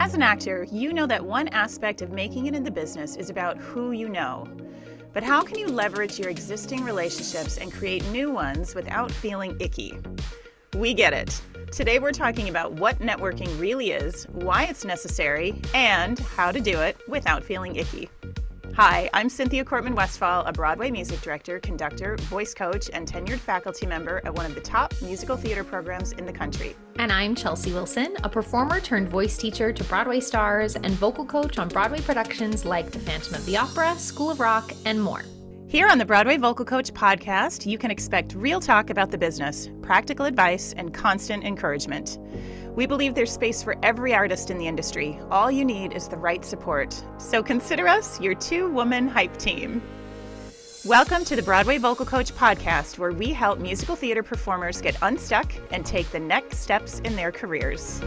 As an actor, you know that one aspect of making it in the business is about who you know. But how can you leverage your existing relationships and create new ones without feeling icky? We get it. Today we're talking about what networking really is, why it's necessary, and how to do it without feeling icky. Hi, I'm Cynthia Cortman Westphal, a Broadway music director, conductor, voice coach, and tenured faculty member at one of the top musical theater programs in the country. And I'm Chelsea Wilson, a performer turned voice teacher to Broadway stars and vocal coach on Broadway productions like The Phantom of the Opera, School of Rock, and more. Here on the Broadway Vocal Coach podcast, you can expect real talk about the business, practical advice, and constant encouragement. We believe there's space for every artist in the industry. All you need is the right support. So consider us your two-woman hype team. Welcome to the Broadway Vocal Coach podcast, where we help musical theater performers get unstuck and take the next steps in their careers.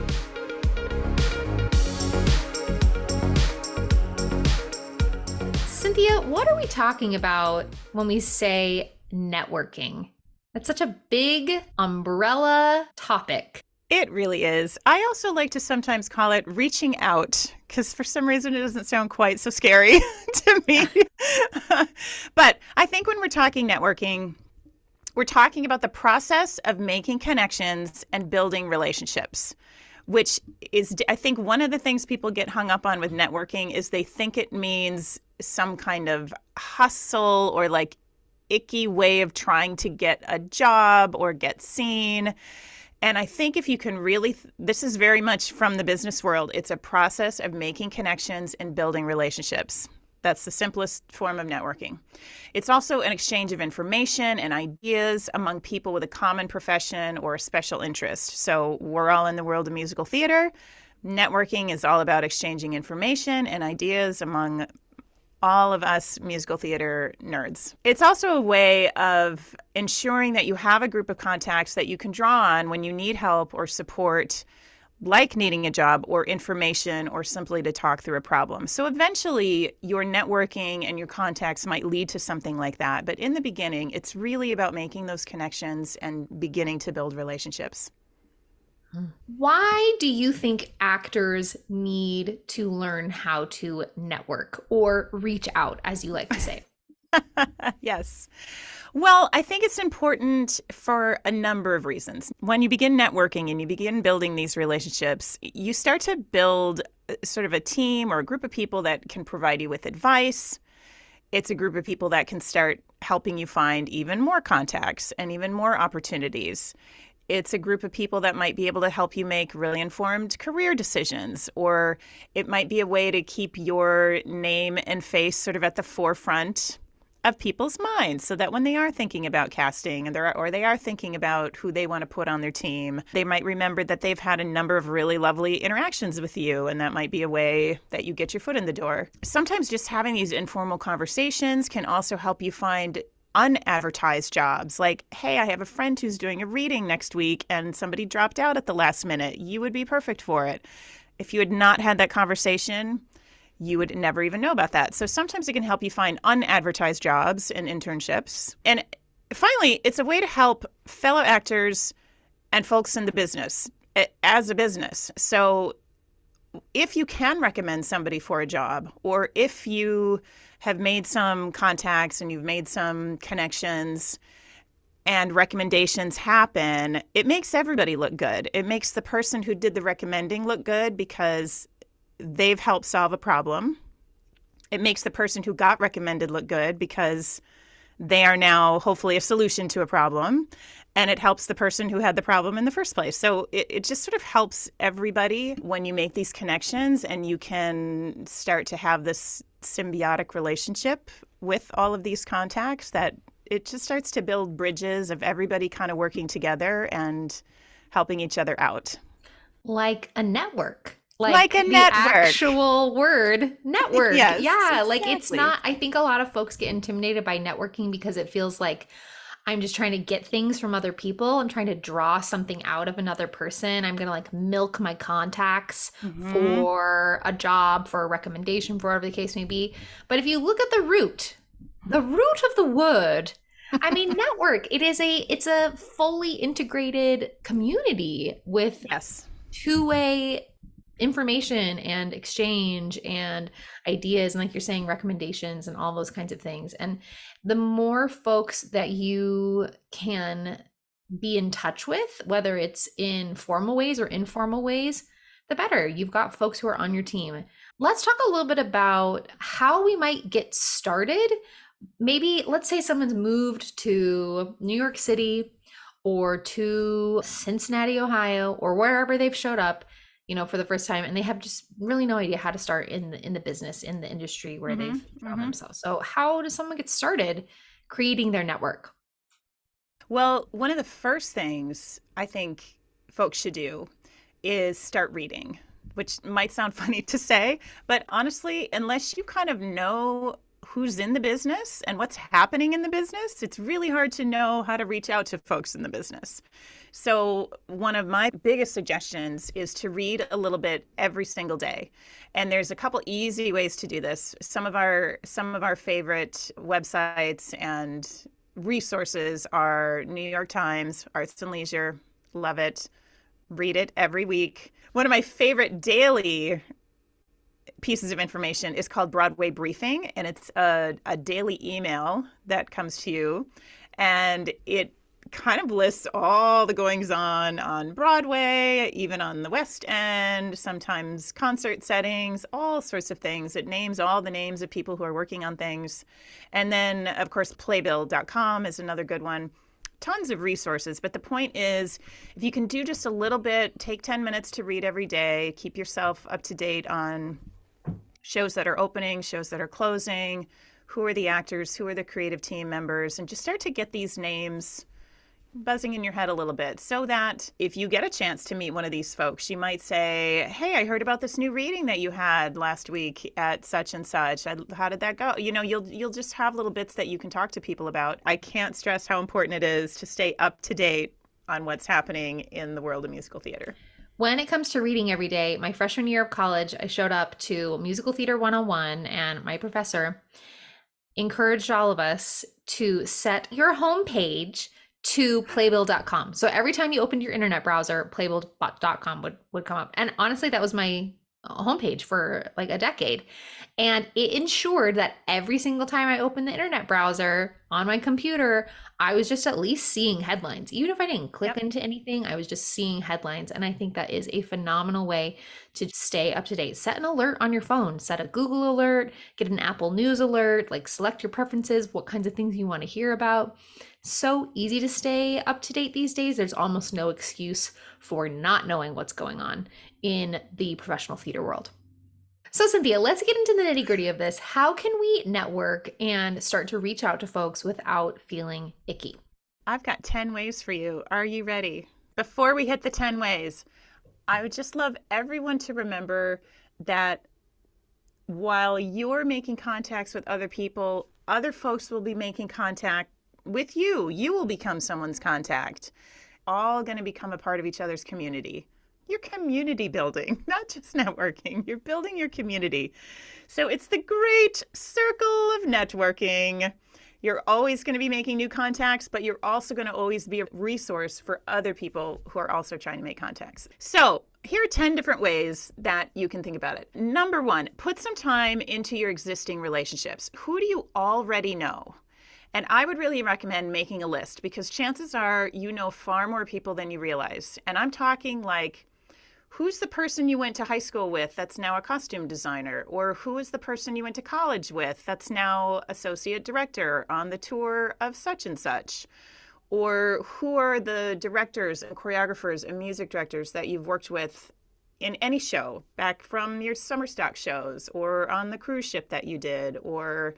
Cynthia, what are we talking about when we say networking? That's such a big umbrella topic. It really is. I also like to sometimes call it reaching out, because for some reason it doesn't sound quite so scary to me. But I think when we're talking networking, we're talking about the process of making connections and building relationships, which is, I think, one of the things people get hung up on with networking is they think it means some kind of hustle or like icky way of trying to get a job or get seen. And I think if you can really, this is very much from the business world. It's a process of making connections and building relationships. That's the simplest form of networking. It's also an exchange of information and ideas among people with a common profession or a special interest. So we're all in the world of musical theater. Networking is all about exchanging information and ideas among all of us musical theater nerds. It's also a way of ensuring that you have a group of contacts that you can draw on when you need help or support, like needing a job or information or simply to talk through a problem. So eventually your networking and your contacts might lead to something like that. But in the beginning, it's really about making those connections and beginning to build relationships. Why do you think actors need to learn how to network or reach out, as you like to say? Yes. Well, I think it's important for a number of reasons. When you begin networking and you begin building these relationships, you start to build sort of a team or a group of people that can provide you with advice. It's a group of people that can start helping you find even more contacts and even more opportunities. It's a group of people that might be able to help you make really informed career decisions, or it might be a way to keep your name and face sort of at the forefront of people's minds so that when they are thinking about casting or they are thinking about who they want to put on their team, they might remember that they've had a number of really lovely interactions with you, and that might be a way that you get your foot in the door. Sometimes just having these informal conversations can also help you find unadvertised jobs, like, hey, I have a friend who's doing a reading next week and somebody dropped out at the last minute. You would be perfect for it. If you had not had that conversation, you would never even know about that. So sometimes it can help you find unadvertised jobs and internships. And finally, it's a way to help fellow actors and folks in the business as a business. So if you can recommend somebody for a job, or if you have made some contacts and you've made some connections and recommendations happen, it makes everybody look good. It makes the person who did the recommending look good because they've helped solve a problem. It makes the person who got recommended look good because they are now hopefully a solution to a problem. And it helps the person who had the problem in the first place. So it just sort of helps everybody when you make these connections and you can start to have this symbiotic relationship with all of these contacts, that it just starts to build bridges of everybody kind of working together and helping each other out. Like a network. Like a the network. Actual word, network. Yes, yeah, like exactly. It's not, I think a lot of folks get intimidated by networking because it feels like I'm just trying to get things from other people. I'm trying to draw something out of another person. I'm going to like milk my contacts for a job, for a recommendation, for whatever the case may be. But if you look at the root of the word, I mean, network, it's a fully integrated community with Yes. two-way information and exchange and ideas, and like you're saying, recommendations and all those kinds of things. And the more folks that you can be in touch with, whether it's in formal ways or informal ways, the better. You've got folks who are on your team. Let's talk a little bit about how we might get started. Maybe let's say someone's moved to New York City or to Cincinnati, Ohio, or wherever they've showed up, for the first time, and they have just really no idea how to start in the business, in the industry where they've found themselves. So how does someone get started creating their network? Well, one of the first things I think folks should do is start reading, which might sound funny to say, but honestly, unless you kind of know who's in the business and what's happening in the business, it's really hard to know how to reach out to folks in the business. So one of my biggest suggestions is to read a little bit every single day. And there's a couple easy ways to do this. Some of our favorite websites and resources are New York Times, Arts and Leisure, love it. Read it every week. One of my favorite daily pieces of information is called Broadway Briefing, and it's a daily email that comes to you, and it kind of lists all the goings on Broadway, even on the West End, sometimes concert settings, all sorts of things. It names all the names of people who are working on things. And then, of course, playbill.com is another good one. Tons of resources, but the point is, if you can do just a little bit, take 10 minutes to read every day, keep yourself up to date on shows that are opening, shows that are closing, who are the actors, who are the creative team members, and just start to get these names buzzing in your head a little bit, so that if you get a chance to meet one of these folks, you might say, hey, I heard about this new reading that you had last week at such and such. How did that go? You'll just have little bits that you can talk to people about. I can't stress how important it is to stay up to date on what's happening in the world of musical theater. When it comes to reading every day, my freshman year of college, I showed up to Musical Theater 101, and my professor encouraged all of us to set your homepage to playbill.com. So every time you opened your internet browser, playbill.com would come up. And honestly, that was my homepage for like a decade. And it ensured that every single time I opened the internet browser on my computer, I was just at least seeing headlines. Even if I didn't click into anything, I was just seeing headlines. And I think that is a phenomenal way to stay up to date. Set an alert on your phone, set a Google alert, get an Apple News alert, like select your preferences, what kinds of things you want to hear about. So easy to stay up to date these days. There's almost no excuse for not knowing what's going on in the professional theater world. So Cynthia, let's get into the nitty-gritty of this. How can we network and start to reach out to folks without feeling icky? I've got 10 ways for you. Are you ready? Before we hit the 10 ways, I would just love everyone to remember that while you're making contacts with other people, other folks will be making contact with you. You will become someone's contact. All going to become a part of each other's community. You're community building, not just networking. You're building your community. So it's the great circle of networking. You're always going to be making new contacts, but you're also going to always be a resource for other people who are also trying to make contacts. So here are 10 different ways that you can think about it. Number one, put some time into your existing relationships. Who do you already know? And I would really recommend making a list, because chances are you know far more people than you realize. And I'm talking like, who's the person you went to high school with that's now a costume designer? Or who is the person you went to college with that's now associate director on the tour of such and such? Or who are the directors and choreographers and music directors that you've worked with in any show, back from your summer stock shows, or on the cruise ship that you did, or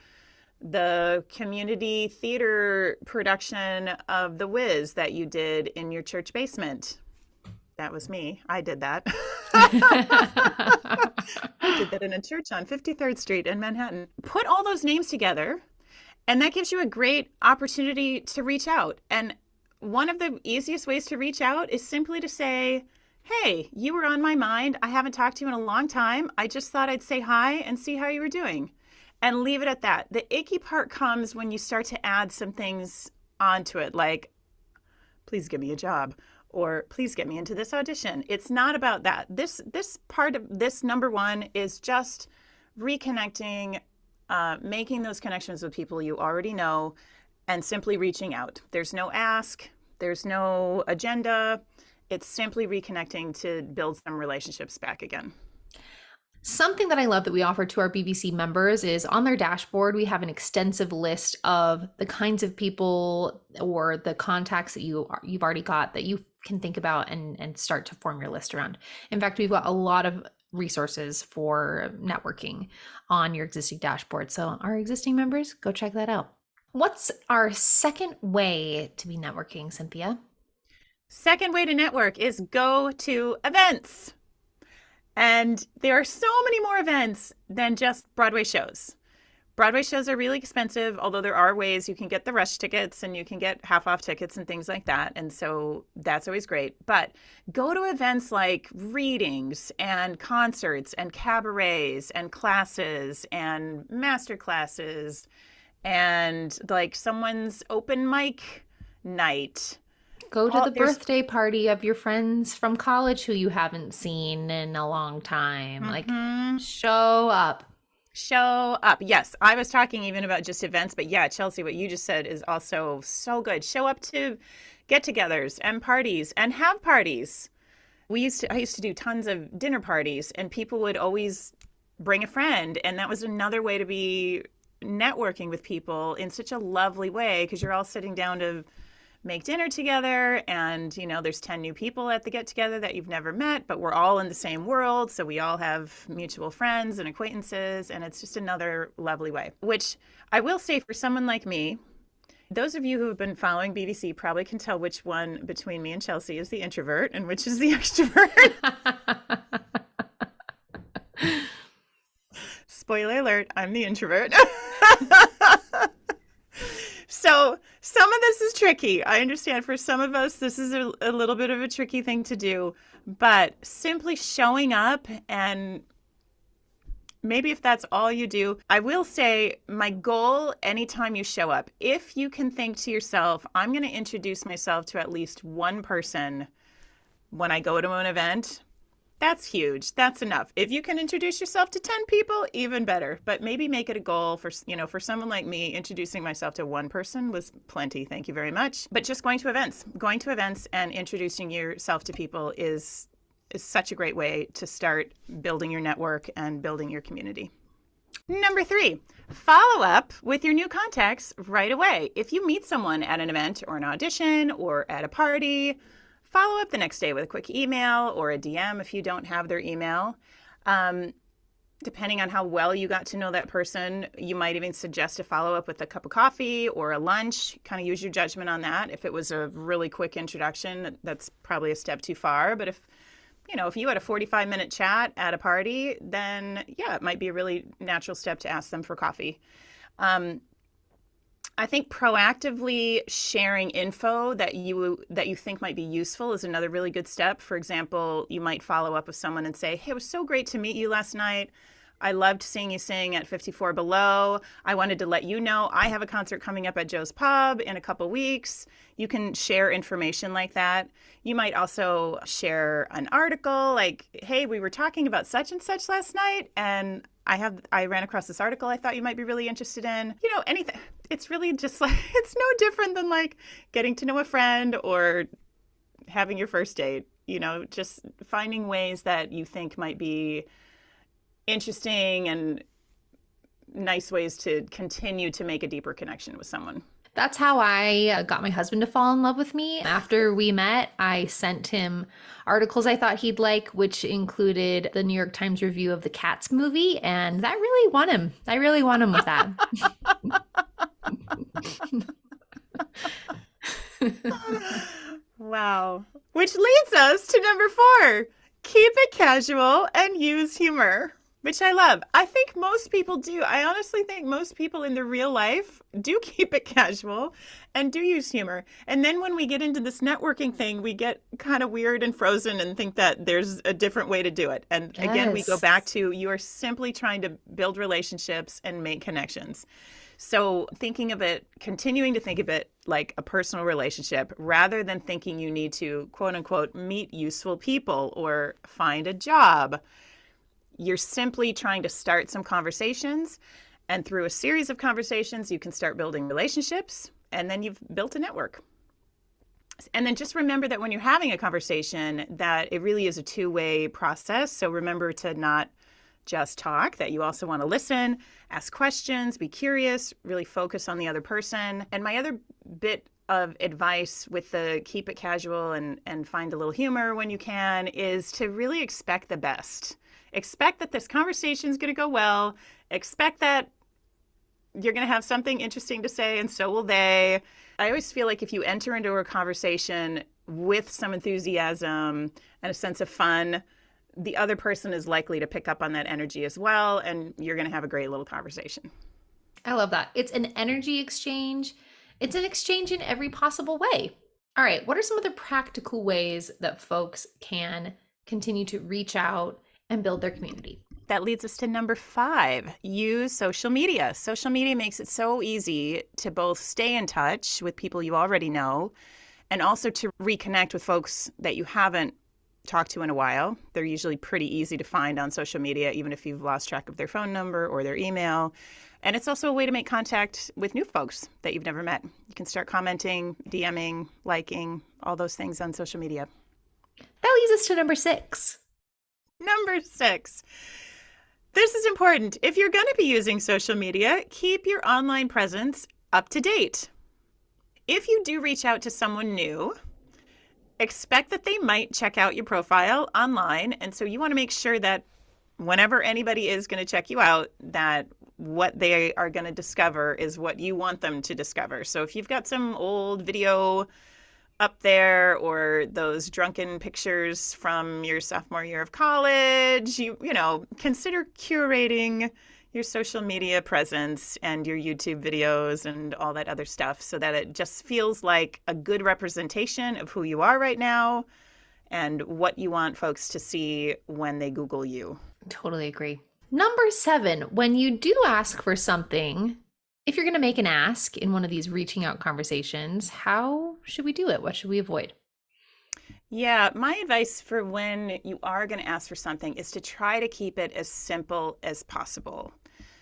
the community theater production of The Wiz that you did in your church basement? That was me. I did that. I did that in a church on 53rd Street in Manhattan. Put all those names together, and that gives you a great opportunity to reach out. And one of the easiest ways to reach out is simply to say, hey, you were on my mind. I haven't talked to you in a long time. I just thought I'd say hi and see how you were doing. And leave it at that. The icky part comes when you start to add some things onto it, like, please give me a job, or please get me into this audition. It's not about that. This part of this number one is just reconnecting, making those connections with people you already know, and simply reaching out. There's no ask, there's no agenda. It's simply reconnecting to build some relationships back again. Something that I love that we offer to our BBC members is on their dashboard, we have an extensive list of the kinds of people or the contacts that you've already got that you can think about and start to form your list around. In fact, we've got a lot of resources for networking on your existing dashboard. So our existing members, go check that out. What's our second way to be networking, Cynthia? Second way to network is go to events. And there are so many more events than just Broadway shows. Broadway shows are really expensive, although there are ways you can get the rush tickets and you can get half off tickets and things like that. And so that's always great. But go to events like readings and concerts and cabarets and classes and master classes and like someone's open mic night. Go to the birthday party of your friends from college who you haven't seen in a long time. Like, show up. Show up. Yes, I was talking even about just events, but yeah, Chelsea, what you just said is also so good. Show up to get-togethers and parties and have parties. I used to do tons of dinner parties, and people would always bring a friend, and that was another way to be networking with people in such a lovely way because you're all sitting down to make dinner together, and there's 10 new people at the get together that you've never met, but we're all in the same world, so we all have mutual friends and acquaintances, and it's just another lovely way. Which I will say, for someone like me, those of you who have been following BBC probably can tell which one between me and Chelsea is the introvert and which is the extrovert. Spoiler alert, I'm the introvert. So some of this is tricky. I understand for some of us, this is a little bit of a tricky thing to do, but simply showing up, and maybe if that's all you do, I will say my goal anytime you show up, if you can think to yourself, I'm going to introduce myself to at least one person when I go to an event, that's huge. That's enough. If you can introduce yourself to 10 people, even better. But maybe make it a goal for someone like me, introducing myself to one person was plenty. Thank you very much. But just going to events and introducing yourself to people is such a great way to start building your network and building your community. Number 3, follow up with your new contacts right away. If you meet someone at an event or an audition or at a party, follow up the next day with a quick email or a DM if you don't have their email. Depending on how well you got to know that person, you might even suggest a follow-up with a cup of coffee or a lunch. Kind of use your judgment on that. If it was a really quick introduction, that's probably a step too far. But if you had a 45-minute chat at a party, then yeah, it might be a really natural step to ask them for coffee. I think proactively sharing info that you think might be useful is another really good step. For example, you might follow up with someone and say, hey, it was so great to meet you last night. I loved seeing you sing at 54 Below. I wanted to let you know I have a concert coming up at Joe's Pub in a couple weeks. You can share information like that. You might also share an article like, hey, we were talking about such and such last night, and I ran across this article I thought you might be really interested in. Anything. It's really just like, it's no different than like getting to know a friend or having your first date, just finding ways that you think might be interesting and nice ways to continue to make a deeper connection with someone. That's how I got my husband to fall in love with me. After we met, I sent him articles I thought he'd like, which included the New York Times review of the Cats movie, and that really won him. I really won him with that. Wow. Which leads us to number 4. Keep it casual and use humor, which I love. I think most people do. I honestly think most people in their real life do keep it casual and do use humor. And then when we get into this networking thing, we get kind of weird and frozen and think that there's a different way to do it. And again, we go back to you are simply trying to build relationships and make connections. So continuing to think of it like a personal relationship rather than thinking you need to, quote unquote, meet useful people or find a job. You're simply trying to start some conversations. And through a series of conversations, you can start building relationships. And then you've built a network. And then just remember that when you're having a conversation, that it really is a two-way process. So remember to not just talk, that you also want to listen, ask questions, be curious, really focus on the other person. And my other bit of advice with the keep it casual and find a little humor when you can is to really expect the best. Expect that this conversation is going to go well. Expect that you're going to have something interesting to say, and so will they. I always feel like if you enter into a conversation with some enthusiasm and a sense of fun, the other person is likely to pick up on that energy as well, and you're going to have a great little conversation. I love that. It's an energy exchange. It's an exchange in every possible way. All right, what are some other practical ways that folks can continue to reach out and build their community? That leads us to number 5, use social media. Social media makes it so easy to both stay in touch with people you already know and also to reconnect with folks that you haven't talked to in a while. They're usually pretty easy to find on social media, even if you've lost track of their phone number or their email. And it's also a way to make contact with new folks that you've never met. You can start commenting, DMing, liking, all those things on social media. That leads us to number 6. Number 6. This is important. If you're going to be using social media, keep your online presence up to date. If you do reach out to someone new, expect that they might check out your profile online. And so you want to make sure that whenever anybody is going to check you out, that what they are going to discover is what you want them to discover. So if you've got some old video up there or those drunken pictures from your sophomore year of college, you know, consider curating your social media presence and your YouTube videos and all that other stuff so that it just feels like a good representation of who you are right now and what you want folks to see when they Google you. Totally agree. Number 7, when you do ask for something, if you're going to make an ask in one of these reaching out conversations, how should we do it? What should we avoid? Yeah, my advice for when you are going to ask for something is to try to keep it as simple as possible.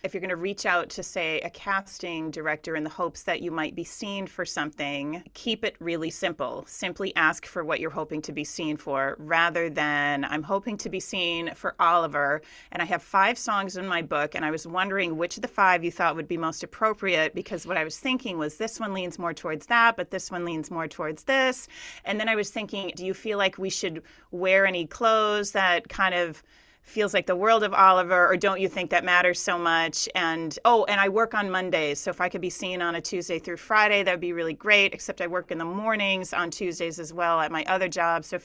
If you're going to reach out to, say, a casting director in the hopes that you might be seen for something, keep it really simple. Simply ask for what you're hoping to be seen for rather than, I'm hoping to be seen for Oliver, and I have 5 songs in my book, and I was wondering which of the 5 you thought would be most appropriate, because what I was thinking was this one leans more towards that, but this one leans more towards this. And then I was thinking, do you feel like we should wear any clothes that kind of feels like the world of Oliver, or don't you think that matters so much? And I work on Mondays, so if I could be seen on a Tuesday through Friday, that would be really great, except I work in the mornings on Tuesdays as well at my other job. So,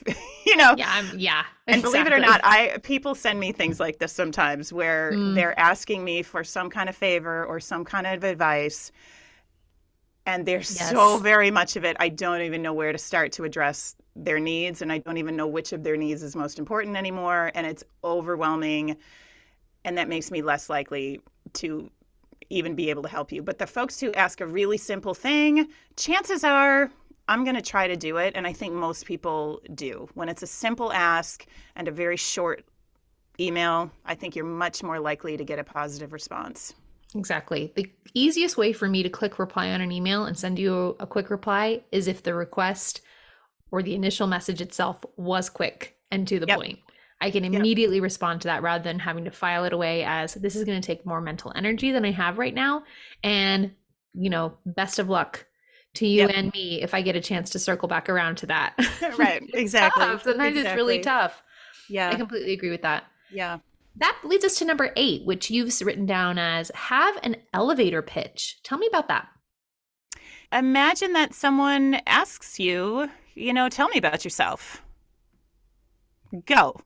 Yeah. And believe it or not, people send me things like this sometimes where they're asking me for some kind of favor or some kind of advice. And there's so very much of it, I don't even know where to start to address their needs, and I don't even know which of their needs is most important anymore, and it's overwhelming, and that makes me less likely to even be able to help you. But the folks who ask a really simple thing, chances are I'm going to try to do it, and I think most people do. When it's a simple ask and a very short email, I think you're much more likely to get a positive response. Exactly. The easiest way for me to click reply on an email and send you a quick reply is if the request or the initial message itself was quick and to the point. I can immediately respond to that rather than having to file it away as this is going to take more mental energy than I have right now. And, best of luck to you and me if I get a chance to circle back around to that. Right. Exactly. Sometimes it's really tough. Yeah. I completely agree with that. Yeah. That leads us to number 8, which you've written down as have an elevator pitch. Tell me about that. Imagine that someone asks you, tell me about yourself. Go.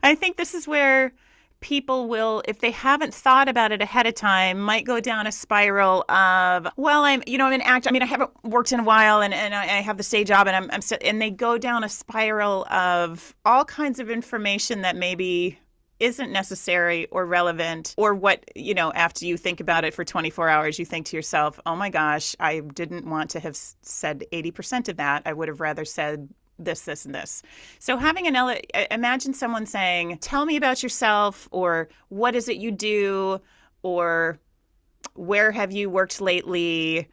I think this is where people will, if they haven't thought about it ahead of time, might go down a spiral of, I'm an actor. I haven't worked in a while and I have the day job and and they go down a spiral of all kinds of information that maybe isn't necessary or relevant, or what, after you think about it for 24 hours, you think to yourself, oh my gosh, I didn't want to have said 80% of that. I would have rather said this, this, and this. So having imagine someone saying, tell me about yourself, or what is it you do, or where have you worked lately?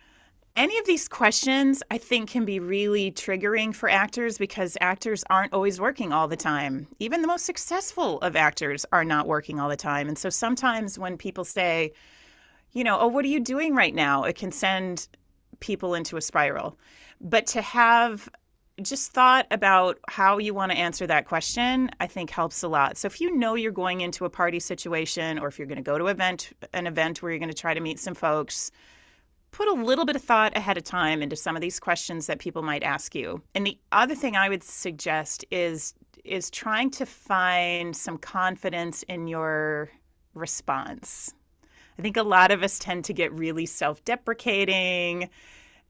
Any of these questions, I think, can be really triggering for actors because actors aren't always working all the time. Even the most successful of actors are not working all the time. And so sometimes when people say, oh, what are you doing right now? It can send people into a spiral. But to have just thought about how you want to answer that question, I think helps a lot. So if you know you're going into a party situation, or if you're going to go to an event where you're going to try to meet some folks, put a little bit of thought ahead of time into some of these questions that people might ask you. And the other thing I would suggest is trying to find some confidence in your response. I think a lot of us tend to get really self-deprecating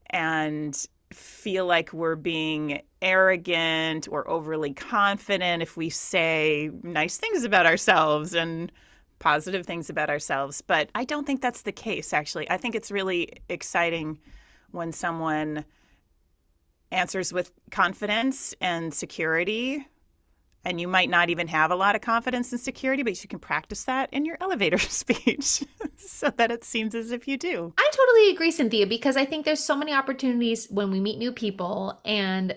and feel like we're being arrogant or overly confident if we say nice things about ourselves and positive things about ourselves. But I don't think that's the case, actually. I think it's really exciting when someone answers with confidence and security. And you might not even have a lot of confidence and security, but you can practice that in your elevator speech so that it seems as if you do. I totally agree, Cynthia, because I think there's so many opportunities when we meet new people, and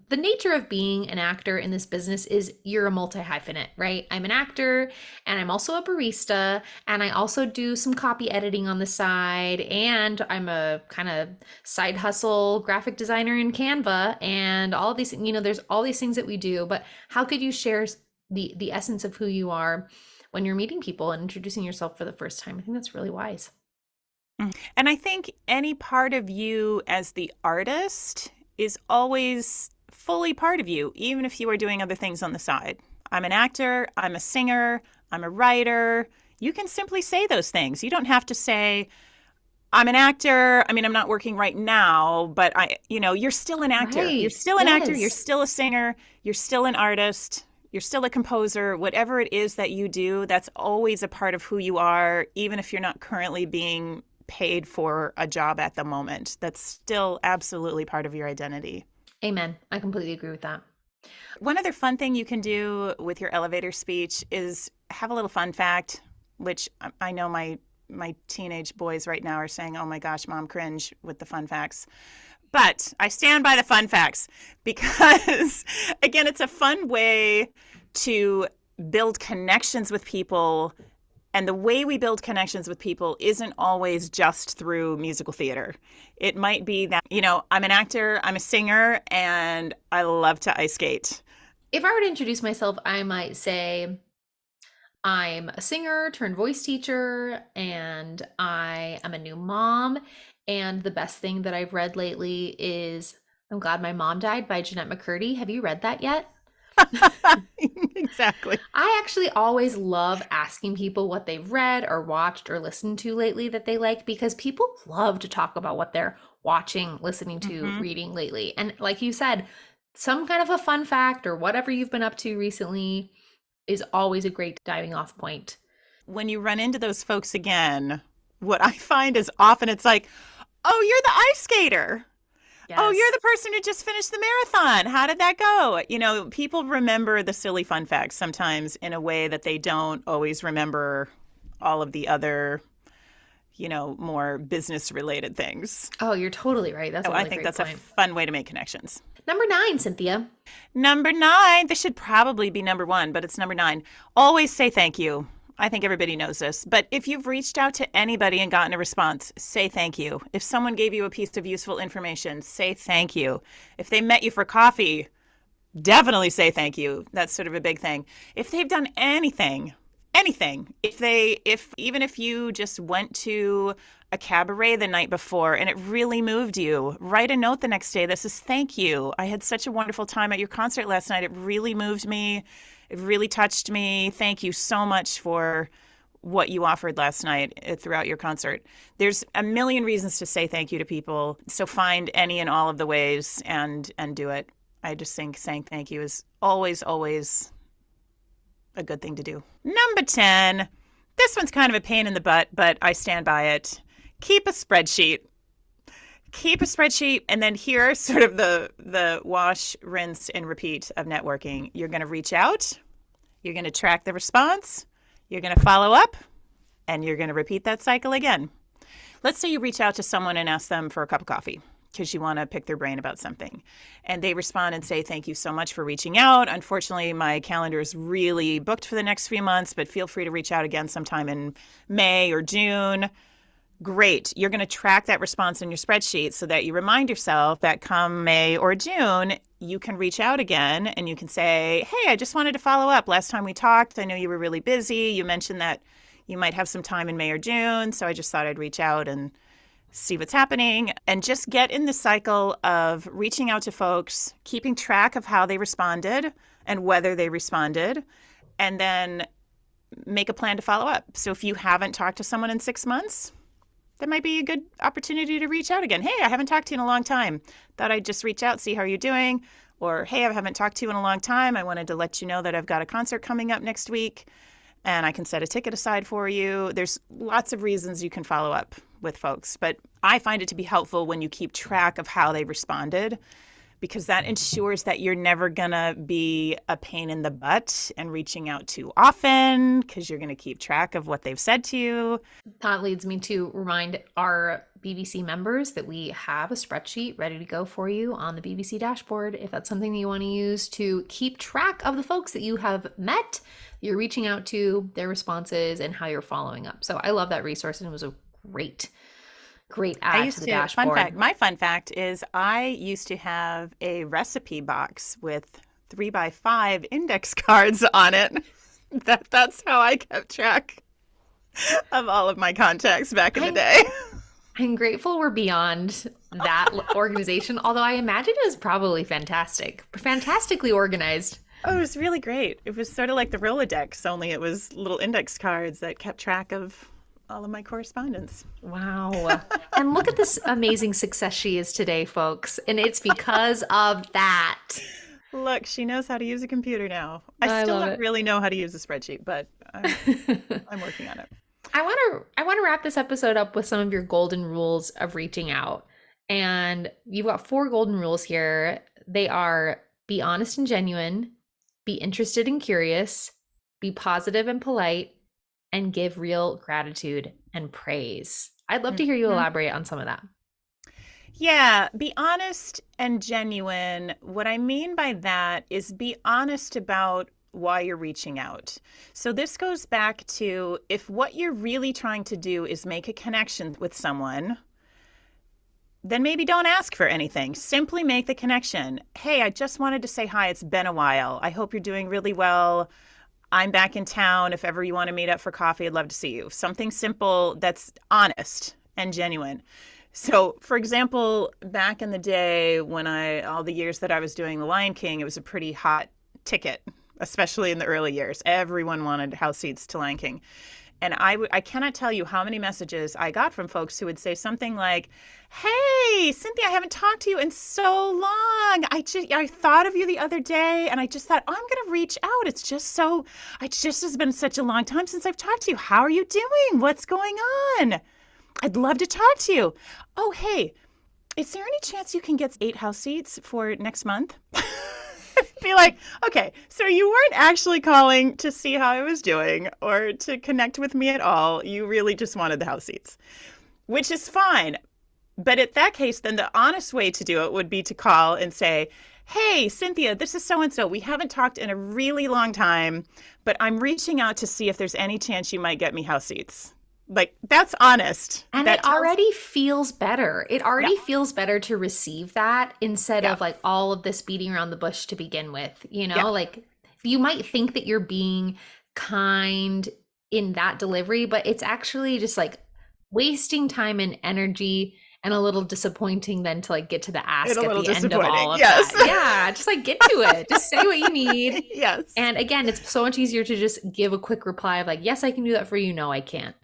the nature of being an actor in this business is you're a multi-hyphenate, right? I'm an actor, and I'm also a barista, and I also do some copy editing on the side, and I'm a kind of side hustle graphic designer in Canva, and all of these, there's all these things that we do. But how could you share the essence of who you are when you're meeting people and introducing yourself for the first time? I think that's really wise. And I think any part of you as the artist is always fully part of you, even if you are doing other things on the side. I'm an actor, I'm a singer, I'm a writer. You can simply say those things. You don't have to say, I'm an actor. I mean, I'm not working right now, but you're still an actor. Right. You're still an actor. Yes. You're still a singer. You're still an artist. You're still a composer. Whatever it is that you do, that's always a part of who you are, even if you're not currently being paid for a job at the moment. That's still absolutely part of your identity. Amen. I completely agree with that. One other fun thing you can do with your elevator speech is have a little fun fact, which I know my teenage boys right now are saying, oh my gosh, Mom, cringe with the fun facts. But I stand by the fun facts because, again, it's a fun way to build connections with people. And the way we build connections with people isn't always just through musical theater. It might be that, I'm an actor, I'm a singer, and I love to ice skate. If I were to introduce myself, I might say I'm a singer turned voice teacher, and I am a new mom. And the best thing that I've read lately is I'm Glad My Mom Died by Jeanette McCurdy. Have you read that yet? Exactly. I actually always love asking people what they've read or watched or listened to lately that they like, because people love to talk about what they're watching, listening to, reading lately. And like you said, some kind of a fun fact or whatever you've been up to recently is always a great diving off point. When you run into those folks again, what I find is often it's like, oh, you're the ice skater. Yes. Oh, you're the person who just finished the marathon. How did that go? People remember the silly fun facts sometimes in a way that they don't always remember all of the other, more business related things. Oh, you're totally right. That's a really I think great that's point. a fun way to make connections. Number 9, Cynthia. Number 9. This should probably be number 1, but it's number 9. Always say thank you. I think everybody knows this, but if you've reached out to anybody and gotten a response, say thank you. If someone gave you a piece of useful information, say thank you. If they met you for coffee, definitely say thank you. That's sort of a big thing. If they've done anything, even if you just went to a cabaret the night before and it really moved you, write a note the next day that says, thank you. I had such a wonderful time at your concert last night. It really moved me. It really touched me. Thank you so much for what you offered last night throughout your concert. There's a million reasons to say thank you to people. So find any and all of the ways and do it. I just think saying thank you is always, always a good thing to do. Number 10, this one's kind of a pain in the butt, but I stand by it. Keep a spreadsheet. Keep a spreadsheet, and then here are sort of the wash, rinse, and repeat of networking. You're going to reach out, you're going to track the response, you're going to follow up, and you're going to repeat that cycle again. Let's say you reach out to someone and ask them for a cup of coffee because you want to pick their brain about something. And they respond and say, thank you so much for reaching out. Unfortunately, my calendar is really booked for the next few months, but feel free to reach out again sometime in May or June. Great. You're going to track that response in your spreadsheet so that you remind yourself that come May or June, you can reach out again and you can say, hey, I just wanted to follow up. Last time we talked, I know you were really busy. You mentioned that you might have some time in May or June, so I just thought I'd reach out and see what's happening, and just get in the cycle of reaching out to folks, keeping track of how they responded and whether they responded, and then make a plan to follow up. So if you haven't talked to someone in 6 months, that might be a good opportunity to reach out again. Hey, I haven't talked to you in a long time. Thought I'd just reach out, see how you're doing. Or, hey, I haven't talked to you in a long time. I wanted to let you know that I've got a concert coming up next week and I can set a ticket aside for you. There's lots of reasons you can follow up with folks, but I find it to be helpful when you keep track of how they responded, because that ensures that you're never going to be a pain in the butt and reaching out too often, because you're going to keep track of what they've said to you. That leads me to remind our BBC members that we have a spreadsheet ready to go for you on the BBC dashboard. If that's something that you want to use to keep track of the folks that you have met, you're reaching out to, their responses, and how you're following up. So I love that resource, and it was a great add to the dashboard. My fun fact is I used to have a recipe box with 3x5 index cards on it. That's how I kept track of all of my contacts back in the day. I'm grateful we're beyond that organization, although I imagine it was probably fantastically organized. Oh, it was really great. It was sort of like the Rolodex, only it was little index cards that kept track of all of my correspondence. Wow. And look at this amazing success she is today, folks. And it's because of that. Look, she knows how to use a computer now. I still don't really know how to use a spreadsheet, but I'm working on it. I want to wrap this episode up with some of your golden rules of reaching out. And you've got 4 golden rules here. They are: be honest and genuine, be interested and curious, be positive and polite, and give real gratitude and praise. I'd love to hear you elaborate on some of that. Yeah, be honest and genuine. What I mean by that is be honest about why you're reaching out. So this goes back to, if what you're really trying to do is make a connection with someone, then maybe don't ask for anything. Simply make the connection. Hey, I just wanted to say hi. It's been a while. I hope you're doing really well. I'm back in town. If ever you want to meet up for coffee, I'd love to see you. Something simple that's honest and genuine. So, for example, back in the day when all the years that I was doing The Lion King, it was a pretty hot ticket, especially in the early years. Everyone wanted house seats to Lion King. And I cannot tell you how many messages I got from folks who would say something like, hey, Cynthia, I haven't talked to you in so long. I thought of you the other day and I just thought, I'm going to reach out. It just has been such a long time since I've talked to you. How are you doing? What's going on? I'd love to talk to you. Oh, hey, is there any chance you can get 8 house seats for next month? Be like, okay, so you weren't actually calling to see how I was doing or to connect with me at all. You really just wanted the house seats, which is fine. But in that case, then the honest way to do it would be to call and say, hey, Cynthia, this is so-and-so. We haven't talked in a really long time, but I'm reaching out to see if there's any chance you might get me house seats. Like, that's honest. And it already feels better. It already feels better to receive that instead of like all of this beating around the bush to begin with. You know, like you might think that you're being kind in that delivery, but it's actually just like wasting time and energy, and a little disappointing then to like get to the ask at the end of all of that. Yeah, just like get to it. Just say what you need. Yes. And again, it's so much easier to just give a quick reply of like, yes, I can do that for you. No, I can't.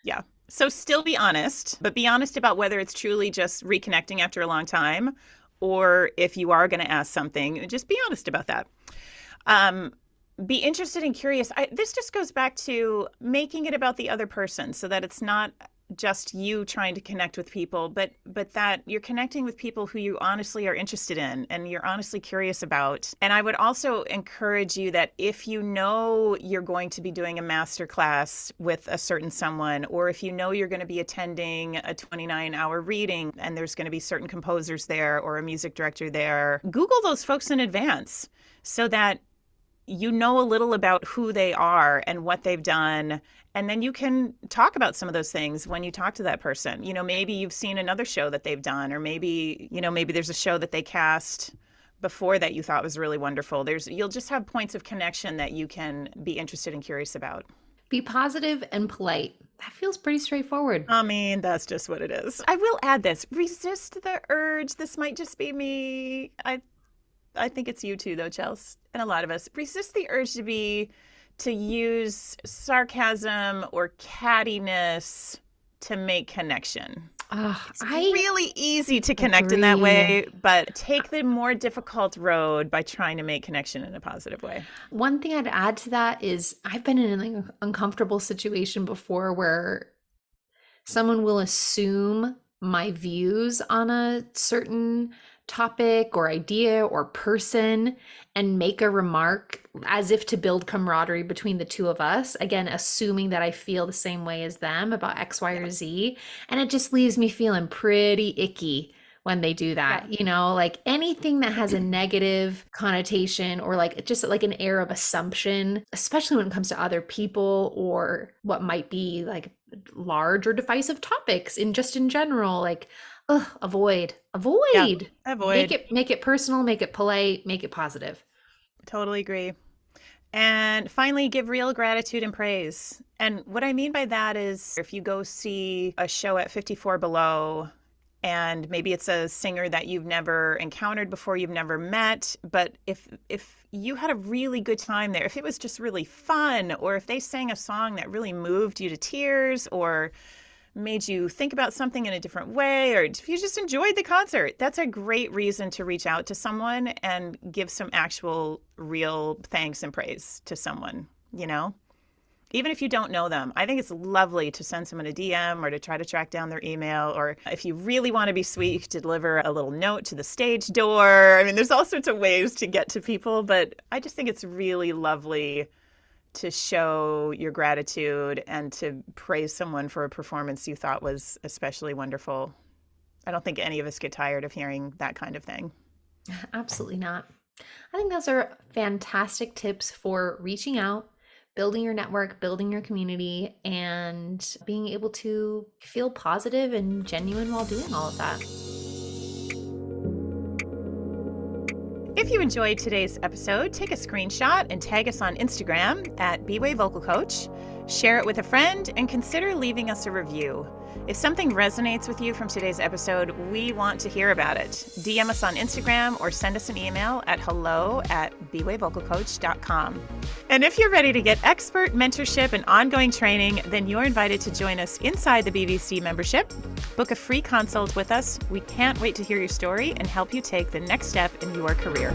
Yeah. So still be honest, but be honest about whether it's truly just reconnecting after a long time, or if you are going to ask something, just be honest about that. be interested and curious. This just goes back to making it about the other person so that it's not just you trying to connect with people, but that you're connecting with people who you honestly are interested in and you're honestly curious about. And I would also encourage you that if you know you're going to be doing a master class with a certain someone, or if you know you're going to be attending a 29-hour reading and there's going to be certain composers there or a music director there, Google those folks in advance so that you know a little about who they are and what they've done. And then you can talk about some of those things when you talk to that person. Maybe you've seen another show that they've done, or maybe there's a show that they cast before that you thought was really wonderful. You'll just have points of connection that you can be interested and curious about. Be positive and polite. That feels pretty straightforward. I mean, that's just what it is. I will add this. Resist the urge. This might just be me. I think it's you too, though, Chelsea, and a lot of us. Resist the urge to use sarcasm or cattiness to make connection. It's really easy to connect in that way, but take the more difficult road by trying to make connection in a positive way. One thing I'd add to that is I've been in an uncomfortable situation before where someone will assume my views on a certain topic or idea or person and make a remark as if to build camaraderie between the two of us, again assuming that I feel the same way as them about X, Y, or Z, and it just leaves me feeling pretty icky when they do that. Like anything that has a negative connotation or like just like an air of assumption, especially when it comes to other people or what might be like large or divisive topics in general, like avoid. Yeah, avoid. Make it personal, make it polite, make it positive. Totally agree. And finally, give real gratitude and praise. And what I mean by that is if you go see a show at 54 Below, and maybe it's a singer that you've never encountered before, you've never met, but if you had a really good time there, if it was just really fun, or if they sang a song that really moved you to tears or made you think about something in a different way, or if you just enjoyed the concert, that's a great reason to reach out to someone and give some actual real thanks and praise to someone, even if you don't know them. I think it's lovely to send someone a DM or to try to track down their email, or if you really want to be sweet, you could deliver a little note to the stage door. I mean, there's all sorts of ways to get to people, but I just think it's really lovely to show your gratitude and to praise someone for a performance you thought was especially wonderful. I don't think any of us get tired of hearing that kind of thing. Absolutely not. I think those are fantastic tips for reaching out, building your network, building your community, and being able to feel positive and genuine while doing all of that. If you enjoyed today's episode, take a screenshot and tag us on Instagram at B-Way Vocal Coach. Share it with a friend and consider leaving us a review. If something resonates with you from today's episode, we want to hear about it. DM us on Instagram or send us an email at hello@bwayvocalcoach.com. And if you're ready to get expert mentorship and ongoing training, then you're invited to join us inside the BVC membership. Book a free consult with us. We can't wait to hear your story and help you take the next step in your career.